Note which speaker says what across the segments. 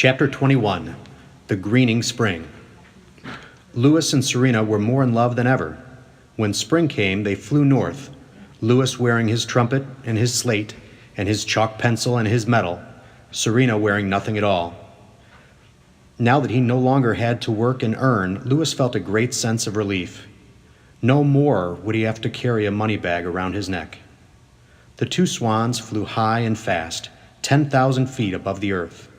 Speaker 1: Chapter 21, The Greening Spring. Louis and Serena were more in love than ever. When spring came, they flew north, Louis wearing his trumpet and his slate and his chalk pencil and his medal, Serena wearing nothing at all. Now that he no longer had to work and earn, Louis felt a great sense of relief. No more would he have to carry a money bag around his neck. The two swans flew high and fast, 10,000 feet above the earth.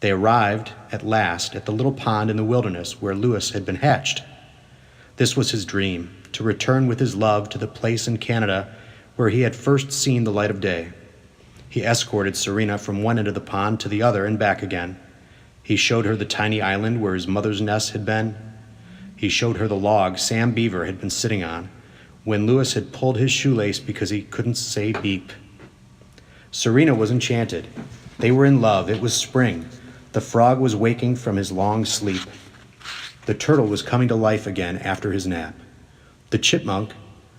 Speaker 1: They arrived, at last, at the little pond in the wilderness where Louis had been hatched. This was his dream, to return with his love to the place in Canada where he had first seen the light of day. He escorted Serena from one end of the pond to the other and back again. He showed her the tiny island where his mother's nest had been. He showed her the log Sam Beaver had been sitting on when Louis had pulled his shoelace because he couldn't say beep. Serena was enchanted. They were in love. It was spring. The frog was waking from his long sleep. The turtle was coming to life again after his nap. The chipmunk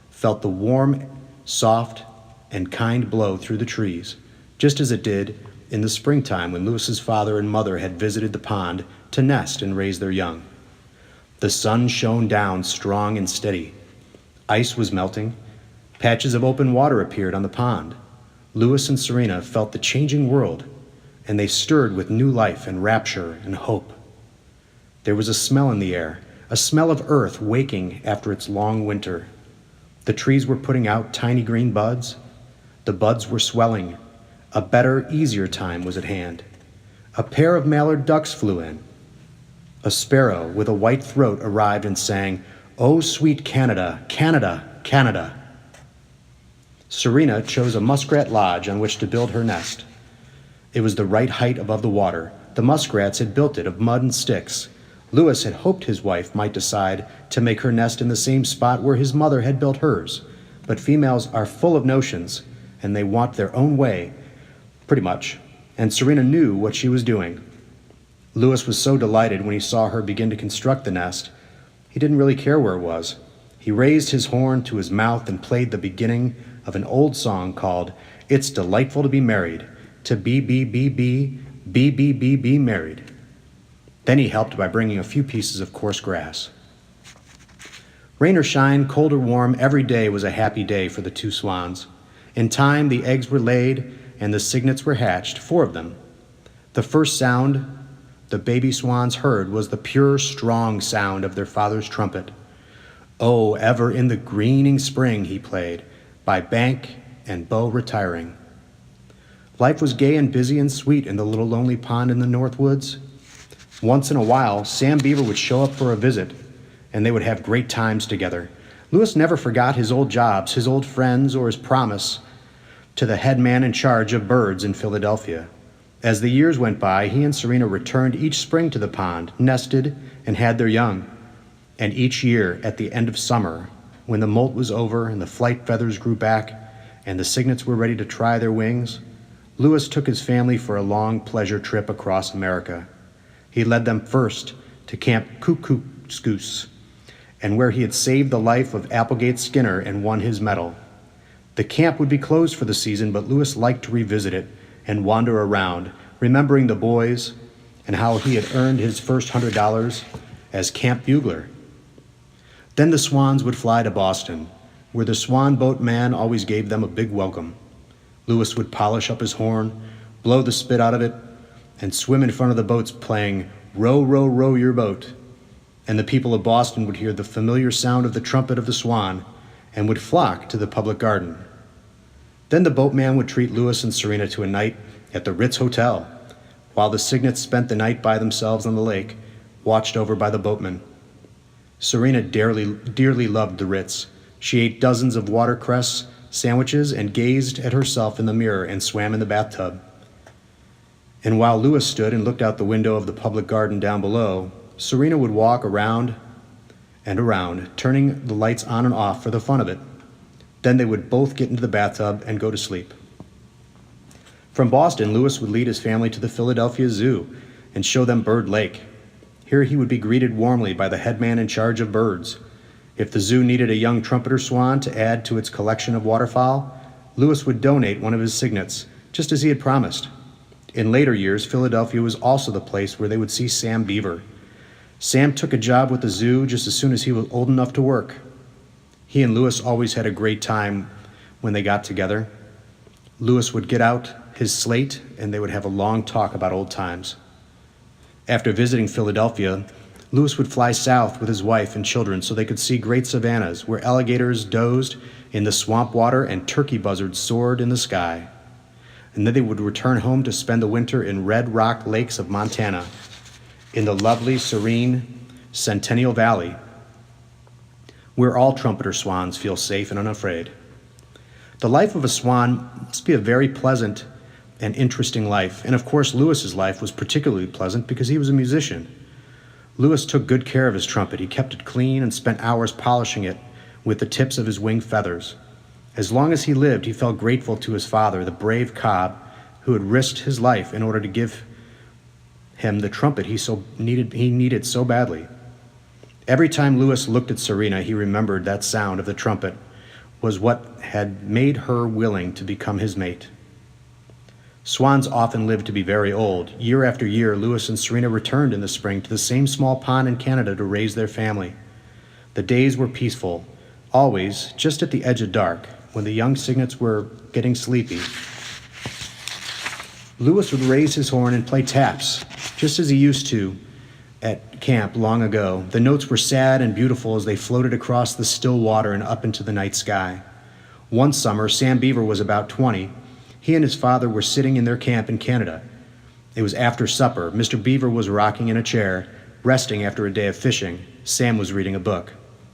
Speaker 1: felt the warm, soft, and kind blow through the trees, just as it did in the springtime when Louis's father and mother had visited the pond to nest and raise their young. The sun shone down strong and steady. Ice was melting. Patches of open water appeared on the pond. Louis and Serena felt the changing world, and they stirred with new life and rapture and hope. There was a smell in the air, a smell of earth waking after its long winter. The trees were putting out tiny green buds. The buds were swelling. A better, easier time was at hand. A pair of mallard ducks flew in. A sparrow with a white throat arrived and sang, "Oh, sweet Canada, Canada, Canada." Serena chose a muskrat lodge on which to build her nest. It was the right height above the water. The muskrats had built it of mud and sticks. Louis had hoped his wife might decide to make her nest in the same spot where his mother had built hers. But females are full of notions, and they want their own way, pretty much. And Serena knew what she was doing. Louis was so delighted when he saw her begin to construct the nest. He didn't really care where it was. He raised his horn to his mouth and played the beginning of an old song called "It's Delightful to Be Married, to be married." Then he helped by bringing a few pieces of coarse grass. Rain or shine, cold or warm, every day was a happy day for the two swans. In time, the eggs were laid and the cygnets were hatched, 4 of them. The first sound the baby swans heard was the pure, strong sound of their father's trumpet. "Oh, ever in the greening spring," he played, "by bank and bow retiring." Life was gay and busy and sweet in the little lonely pond in the North Woods. Once in a while, Sam Beaver would show up for a visit, and they would have great times together. Louis never forgot his old jobs, his old friends, or his promise to the head man in charge of birds in Philadelphia. As the years went by, he and Serena returned each spring to the pond, nested, and had their young. And each year, at the end of summer, when the molt was over and the flight feathers grew back and the cygnets were ready to try their wings, Louis took his family for a long pleasure trip across America. He led them first to Camp Kooskoos, and where he had saved the life of Applegate Skinner and won his medal. The camp would be closed for the season, but Louis liked to revisit it and wander around, remembering the boys and how he had earned his first $100 as camp bugler. Then the swans would fly to Boston, where the swan boat man always gave them a big welcome. Louis would polish up his horn, blow the spit out of it, and swim in front of the boats playing "Row, row, row your boat." And the people of Boston would hear the familiar sound of the trumpet of the swan and would flock to the public garden. Then the boatman would treat Louis and Serena to a night at the Ritz Hotel, while the cygnets spent the night by themselves on the lake, watched over by the boatman. Serena dearly loved the Ritz. She ate dozens of watercress sandwiches and gazed at herself in the mirror and swam in the bathtub. And while Louis stood and looked out the window of the public garden down below, Serena would walk around and around, turning the lights on and off for the fun of it. Then they would both get into the bathtub and go to sleep. From Boston, Louis would lead his family to the Philadelphia Zoo and show them Bird Lake. Here he would be greeted warmly by the head man in charge of birds. If the zoo needed a young trumpeter swan to add to its collection of waterfowl, Louis would donate one of his cygnets, just as he had promised. In later years, Philadelphia was also the place where they would see Sam Beaver. Sam took a job with the zoo just as soon as he was old enough to work. He and Lewis always had a great time when they got together. Lewis would get out his slate and they would have a long talk about old times. After visiting Philadelphia, Lewis would fly south with his wife and children so they could see great savannas where alligators dozed in the swamp water and turkey buzzards soared in the sky. And then they would return home to spend the winter in Red Rock Lakes of Montana, in the lovely, serene Centennial Valley, where all trumpeter swans feel safe and unafraid. The life of a swan must be a very pleasant and interesting life, and of course Lewis's life was particularly pleasant because he was a musician. Lewis took good care of his trumpet. He kept it clean and spent hours polishing it with the tips of his wing feathers. As long as he lived, he felt grateful to his father, the brave Cobb, who had risked his life in order to give him the trumpet he needed so badly. Every time Lewis looked at Serena, he remembered that sound of the trumpet was what had made her willing to become his mate. Swans often lived to be very old. Year after year, Lewis and Serena returned in the spring to the same small pond in Canada to raise their family. The days were peaceful, always just at the edge of dark, when the young cygnets were getting sleepy. Lewis would raise his horn and play taps, just as he used to at camp long ago. The notes were sad and beautiful as they floated across the still water and up into the night sky. One summer, Sam Beaver was about 20. He and his father were sitting in their camp in Canada. It was after supper. Mr. Beaver was rocking in a chair, resting after a day of fishing. Sam was reading a book.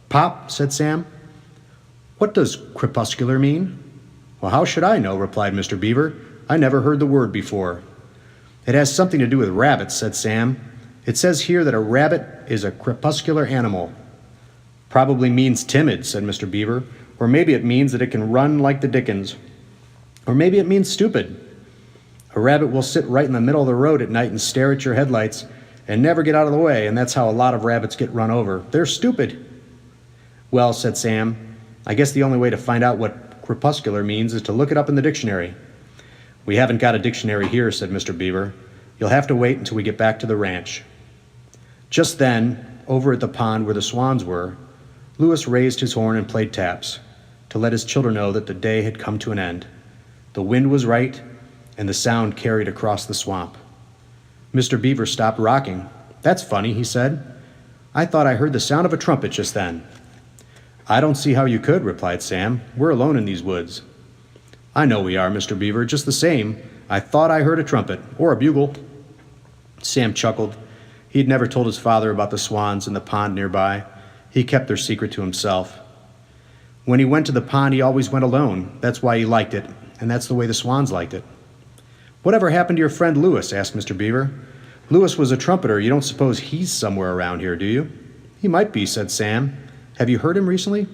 Speaker 1: "Pop," said Sam, "what does crepuscular mean?" "Well, how should I know?" replied Mr. Beaver. "I never heard the word before." "It has something to do with rabbits," said Sam. "It says here that a rabbit is a crepuscular animal." "Probably means timid," said Mr. Beaver. "Or maybe it means that it can run like the dickens. Or maybe it means stupid. A rabbit will sit right in the middle of the road at night and stare at your headlights and never get out of the way, and that's how a lot of rabbits get run over. They're stupid." "Well," said Sam, "I guess the only way to find out what crepuscular means is to look it up in the dictionary." "We haven't got a dictionary here," said Mr. Beaver. "You'll have to wait until we get back to the ranch." Just then, over at the pond where the swans were, Lewis raised his horn and played taps to let his children know that the day had come to an end. The wind was right, and the sound carried across the swamp. Mr. Beaver stopped rocking. "That's funny," he said. "I thought I heard the sound of a trumpet just then." "I don't see how you could," replied Sam. "We're alone in these woods." "I know we are, Mr. Beaver. Just the same, I thought I heard a trumpet, or a bugle." Sam chuckled. He had never told his father about the swans in the pond nearby. He kept their secret to himself. When he went to the pond, he always went alone. That's why he liked it, and that's the way the swans liked it. "Whatever happened to your friend Lewis?" asked Mr. Beaver. "Lewis was a trumpeter. You don't suppose he's somewhere around here, do you?" "He might be," said Sam. "Have you heard him recently?"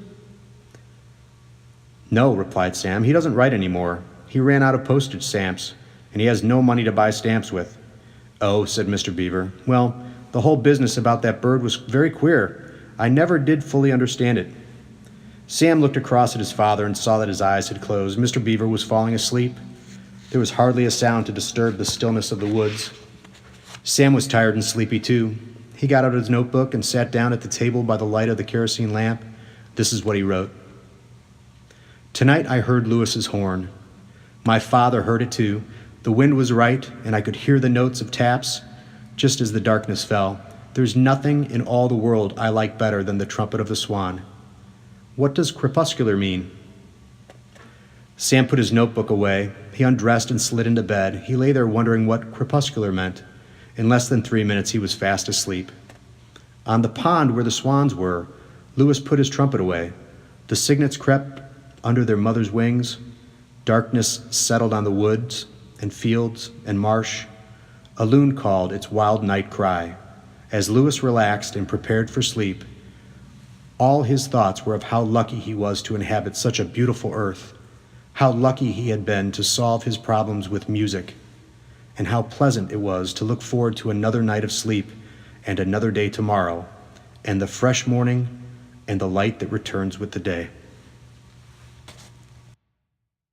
Speaker 1: "No," replied Sam. "He doesn't write anymore. He ran out of postage stamps, and he has no money to buy stamps with." "Oh," said Mr. Beaver. "Well, the whole business about that bird was very queer. I never did fully understand it." Sam looked across at his father and saw that his eyes had closed. Mr. Beaver was falling asleep. There was hardly a sound to disturb the stillness of the woods. Sam was tired and sleepy too. He got out his notebook and sat down at the table by the light of the kerosene lamp. This is what he wrote. "Tonight I heard Lewis's horn. My father heard it too. The wind was right, and I could hear the notes of taps just as the darkness fell. There's nothing in all the world I like better than the trumpet of the swan. What does crepuscular mean?" Sam put his notebook away. He undressed and slid into bed. He lay there wondering what crepuscular meant. In less than 3 minutes, he was fast asleep. On the pond where the swans were, Lewis put his trumpet away. The cygnets crept under their mother's wings. Darkness settled on the woods and fields and marsh. A loon called its wild night cry. As Lewis relaxed and prepared for sleep, all his thoughts were of how lucky he was to inhabit such a beautiful earth, how lucky he had been to solve his problems with music, and how pleasant it was to look forward to another night of sleep and another day tomorrow, and the fresh morning and the light that returns with the day.